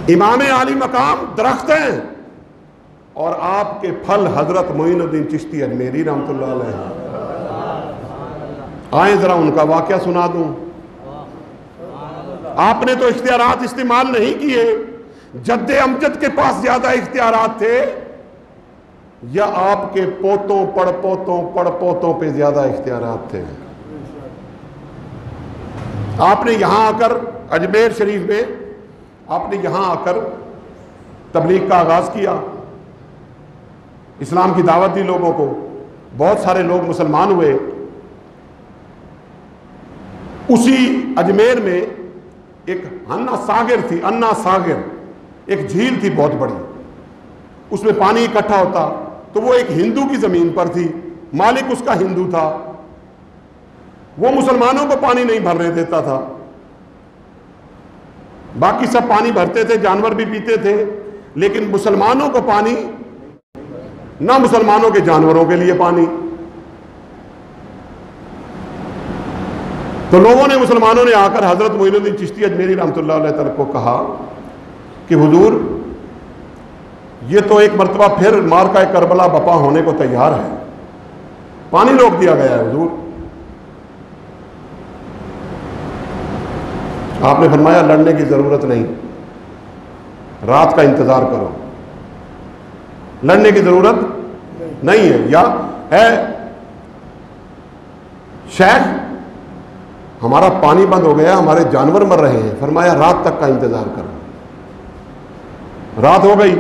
امام عالی مقام درخت ہیں اور آپ کے پھل حضرت معین الدین چشتی اجمیری رحمۃ اللہ علیہ. آئیں ذرا ان کا واقعہ سنا دوں. آپ نے تو اختیارات استعمال نہیں کیے. جد امجد کے پاس زیادہ اختیارات تھے یا آپ کے پوتوں پڑ پوتوں پہ زیادہ اختیارات تھے؟ آپ نے یہاں آ کر اجمیر شریف میں آپ نے یہاں آ کر تبلیغ کا آغاز کیا، اسلام کی دعوت دی لوگوں کو، بہت سارے لوگ مسلمان ہوئے. اسی اجمیر میں ایک انا ساغر تھی، انا ساغر ایک جھیل تھی بہت بڑی، اس میں پانی اکٹھا ہوتا. تو وہ ایک ہندو کی زمین پر تھی، مالک اس کا ہندو تھا، وہ مسلمانوں کو پانی نہیں بھرنے دیتا تھا. باقی سب پانی بھرتے تھے، جانور بھی پیتے تھے، لیکن مسلمانوں کو پانی نہ، مسلمانوں کے جانوروں کے لیے پانی. تو لوگوں نے، مسلمانوں نے آ کر حضرت معین الدین چشتی اجمیری رحمۃ اللہ علیہ تعالی کو کہا کہ حضور یہ تو ایک مرتبہ پھر مارکہ کربلا بپا ہونے کو تیار ہے، پانی روک دیا گیا ہے حضور. آپ نے فرمایا لڑنے کی ضرورت نہیں، رات کا انتظار کرو، لڑنے کی ضرورت نہیں ہے. یا ہے شیخ ہمارا پانی بند ہو گیا، ہمارے جانور مر رہے ہیں. فرمایا رات تک کا انتظار کرو. رات ہو گئی.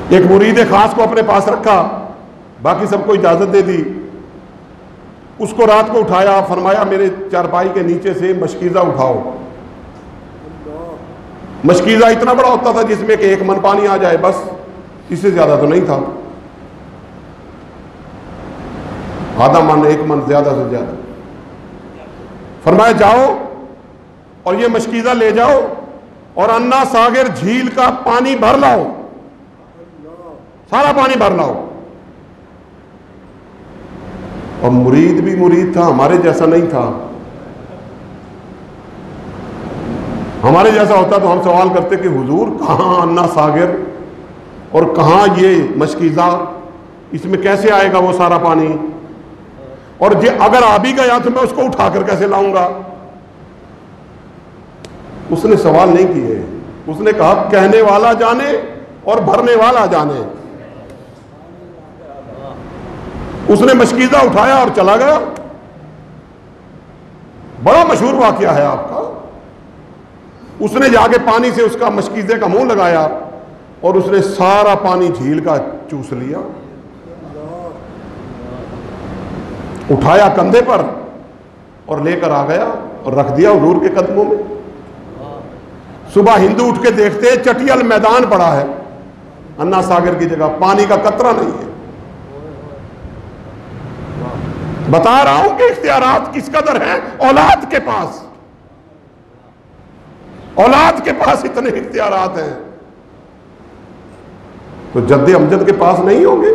ایک مرید خاص کو اپنے پاس رکھا، باقی سب کو اجازت دے دی. اس کو رات کو اٹھایا، فرمایا میرے چارپائی کے نیچے سے مشکیزہ اٹھاؤ. مشکیزہ اتنا بڑا ہوتا تھا جس میں کہ 1 من پانی آ جائے، بس اس سے زیادہ تو نہیں تھا. آدھا من، 1 من، زیادہ سے زیادہ. فرمایا جاؤ اور یہ مشکیزہ لے جاؤ اور انا ساغر جھیل کا پانی بھر لاؤ، سارا پانی بھر لاؤ. اور مرید بھی مرید تھا، ہمارے جیسا نہیں تھا. ہمارے جیسا ہوتا تو ہم سوال کرتے کہ حضور کہاں انا ساغر اور کہاں یہ مشکیزہ، اس میں کیسے آئے گا وہ سارا پانی؟ اور اگر آ بھی گیا تو میں اس کو اٹھا کر کیسے لاؤں گا؟ اس نے سوال نہیں کیے. اس نے کہا کہنے والا جانے اور بھرنے والا جانے. اس نے مشکیزہ اٹھایا اور چلا گیا. بڑا مشہور واقعہ ہے آپ کا. اس نے جا کے پانی سے اس کا مشکیزے کا منہ لگایا اور اس نے سارا پانی جھیل کا چوس لیا، اٹھایا کندھے پر اور لے کر آ گیا اور رکھ دیا حضور کے قدموں میں. صبح ہندو اٹھ کے دیکھتے چٹیل میدان پڑا ہے انا ساغر کی جگہ، پانی کا قطرہ نہیں ہے. بتا رہا ہوں کہ اختیارات کس قدر ہیں اولاد کے پاس. اولاد کے پاس اتنے اختیارات ہیں تو جد امجد کے پاس نہیں ہوں گے؟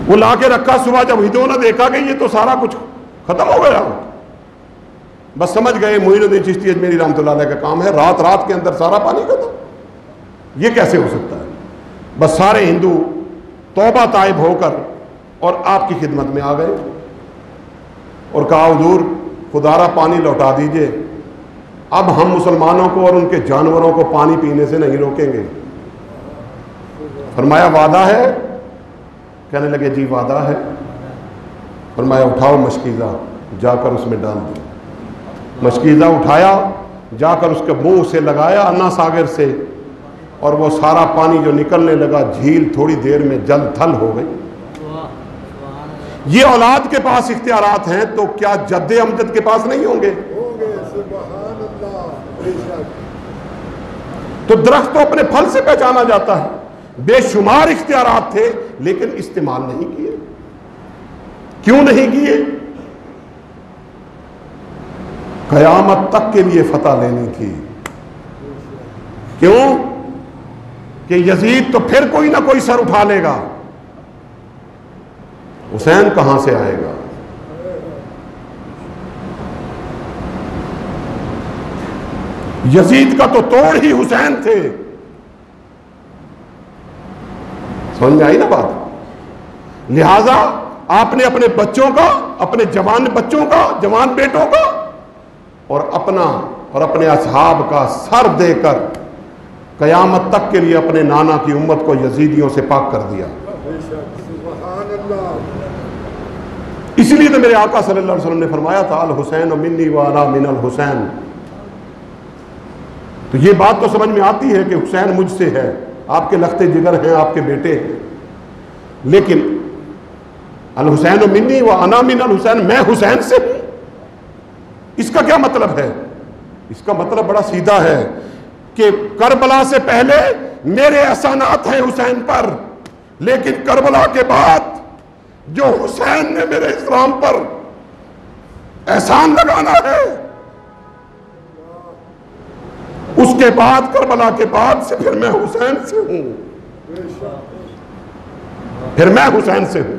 وہ لا کے رکھا. صبح جب ہندوؤں نے دیکھا کہ یہ تو سارا کچھ ختم ہو گیا، بس سمجھ گئے معین الدین چشتی اجمیری رحمۃ اللہ علیہ کا کام ہے. رات کے اندر سارا پانی ختم، یہ کیسے ہو سکتا ہے؟ بس سارے ہندو توبہ تائب ہو کر اور آپ کی خدمت میں آ گئے اور کہا حضور خدا را پانی لوٹا دیجئے، اب ہم مسلمانوں کو اور ان کے جانوروں کو پانی پینے سے نہیں روکیں گے. فرمایا وعدہ ہے؟ کہنے لگے جی وعدہ ہے. فرمایا اٹھاؤ مشکیزہ، جا کر اس میں ڈال دو. مشکیزہ اٹھایا، جا کر اس کے منہ سے لگایا انا ساغر سے، اور وہ سارا پانی جو نکلنے لگا جھیل تھوڑی دیر میں جل تھل ہو گئی. یہ اولاد کے پاس اختیارات ہیں تو کیا جد امجد کے پاس نہیں ہوں گے؟ تو درخت تو اپنے پھل سے پہچانا جاتا ہے. بے شمار اختیارات تھے لیکن استعمال نہیں کیے. کیوں نہیں کیے؟ قیامت تک کے لیے فتح لینی تھی. کیوں؟ کہ یزید تو پھر کوئی نہ کوئی سر اٹھا لے گا. حسین کہاں سے آئے گا؟ یزید کا تو توڑ ہی حسین تھے. سمجھ میں آئی نا بات؟ لہذا آپ نے اپنے بچوں کا، اپنے جوان بچوں کا، جوان بیٹوں کا اور اپنا اور اپنے اصحاب کا سر دے کر قیامت تک کے لیے اپنے نانا کی امت کو یزیدیوں سے پاک کر دیا. اس لیے تو میرے آقا صلی اللہ علیہ وسلم نے فرمایا تھا الحسین منی وانا من الحسین. تو یہ بات تو سمجھ میں آتی ہے کہ حسین مجھ سے ہے، آپ کے لخت جگر ہیں، آپ کے بیٹے ہیں، لیکن الحسین منی وانا من الحسین، میں حسین سے ہوں. اس کا کیا مطلب ہے؟ اس کا مطلب بڑا سیدھا ہے کہ کربلا سے پہلے میرے احسانات ہیں حسین پر، لیکن کربلا کے بعد جو حسین نے میرے اسلام پر احسان لگانا ہے، اس کے بعد کربلا کے بعد سے پھر میں حسین سے ہوں، پھر میں حسین سے ہوں.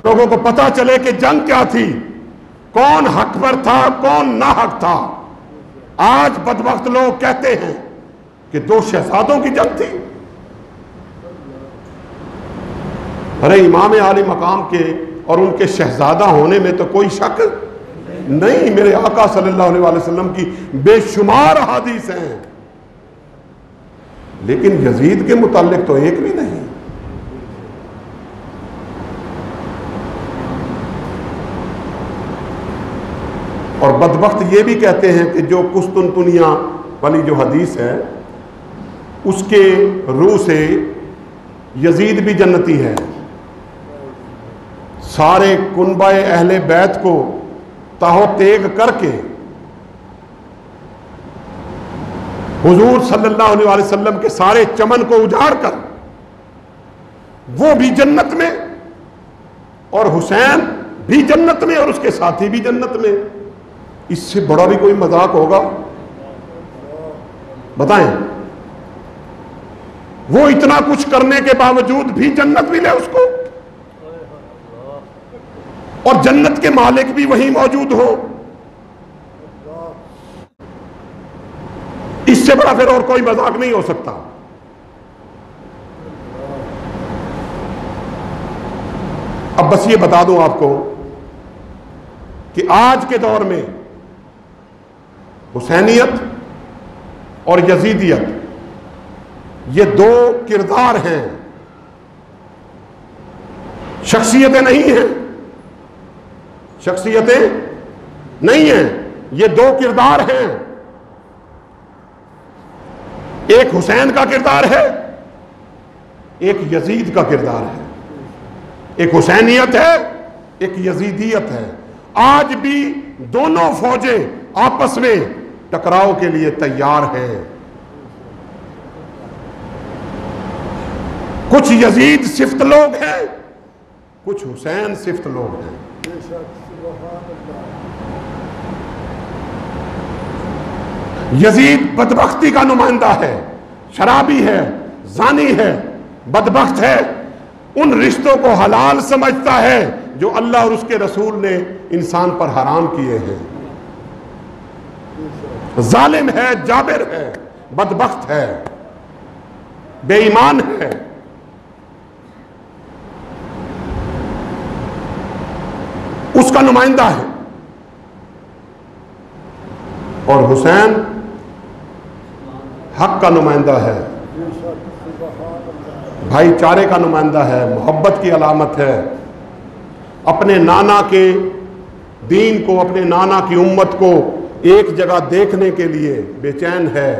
لوگوں کو پتا چلے کہ جنگ کیا تھی، کون حق پر تھا، کون ناحق تھا. آج بدبخت لوگ کہتے ہیں کہ 2 شہزادوں کی جنگ تھی. ارے امام عالی مقام کے اور ان کے شہزادہ ہونے میں تو کوئی شک نہیں. میرے آقا صلی اللہ علیہ وسلم کی بے شمار احادیث ہیں، لیکن یزید کے متعلق تو ایک بھی نہیں. اور بدبخت یہ بھی کہتے ہیں کہ جو قسطنطنیہ والی جو حدیث ہے اس کے روح سے یزید بھی جنتی ہے. سارے کنبہ اہل بیت کو تاہو تیگ کر کے حضور صلی اللہ علیہ وسلم کے سارے چمن کو اجاڑ کر وہ بھی جنت میں، اور حسین بھی جنت میں، اور اس کے ساتھی بھی جنت میں. اس سے بڑا بھی کوئی مذاق ہوگا؟ بتائیں. وہ اتنا کچھ کرنے کے باوجود بھی جنت ملے اس کو، اور جنت کے مالک بھی وہیں موجود ہو. اس سے بڑا پھر اور کوئی مذاق نہیں ہو سکتا. اب بس یہ بتا دوں آپ کو کہ آج کے دور میں حسینیت اور یزیدیت یہ 2 کردار ہیں، شخصیتیں نہیں ہیں، شخصیتیں نہیں ہیں، یہ 2 کردار ہیں. ایک حسین کا کردار ہے، ایک یزید کا کردار ہے. ایک حسینیت ہے، ایک یزیدیت ہے. آج بھی دونوں فوجیں آپس میں ٹکراؤ کے لیے تیار ہیں. کچھ یزید صفت لوگ ہیں، کچھ حسین صفت لوگ ہیں. یزید بدبختی کا نمائندہ ہے، شرابی ہے، زانی ہے، بدبخت ہے، ان رشتوں کو حلال سمجھتا ہے جو اللہ اور اس کے رسول نے انسان پر حرام کیے ہیں. ظالم ہے، جابر ہے، بدبخت ہے، بے ایمان ہے. اس کا نمائندہ ہے. اور حسین حق کا نمائندہ ہے، بھائی چارے کا نمائندہ ہے، محبت کی علامت ہے. اپنے نانا کے دین کو، اپنے نانا کی امت کو ایک جگہ دیکھنے کے لیے بے چین ہے.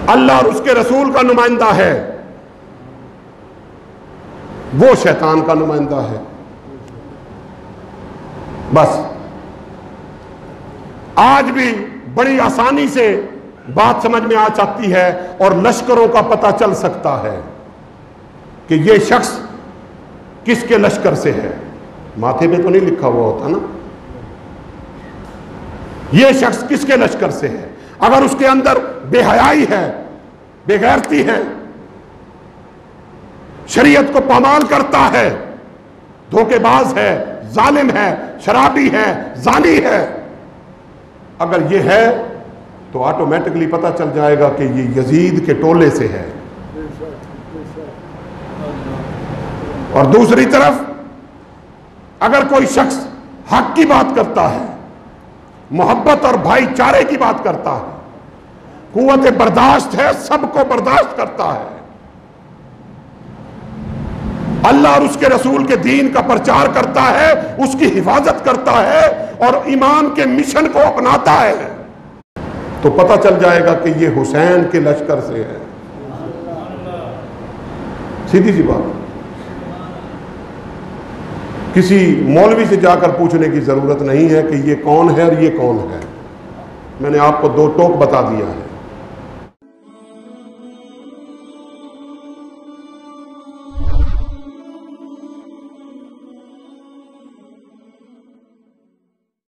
اللہ اور اس کے رسول کا نمائندہ ہے، وہ شیطان کا نمائندہ ہے. بس آج بھی بڑی آسانی سے بات سمجھ میں آ سکتی ہے اور لشکروں کا پتہ چل سکتا ہے کہ یہ شخص کس کے لشکر سے ہے. ماتھے پہ تو نہیں لکھا ہوا ہوتا نا، یہ شخص کس کے لشکر سے ہے. اگر اس کے اندر بے حیائی ہے، بے غیرتی ہے، شریعت کو پامال کرتا ہے، دھوکے باز ہے، ظالم ہے، شرابی ہے، زانی ہے، اگر یہ ہے تو آٹومیٹکلی پتہ چل جائے گا کہ یہ یزید کے ٹولے سے ہے۔ اور دوسری طرف اگر کوئی شخص حق کی بات کرتا ہے، محبت اور بھائی چارے کی بات کرتا ہے، قوت برداشت ہے، سب کو برداشت کرتا ہے، اللہ اور اس کے رسول کے دین کا پرچار کرتا ہے، اس کی حفاظت کرتا ہے اور ایمان کے مشن کو اپناتا ہے، تو پتہ چل جائے گا کہ یہ حسین کے لشکر سے ہے۔ سیدھی سی بات، کسی مولوی سے جا کر پوچھنے کی ضرورت نہیں ہے کہ یہ کون ہے اور یہ کون ہے، میں نے آپ کو دو ٹوک بتا دیا ہے۔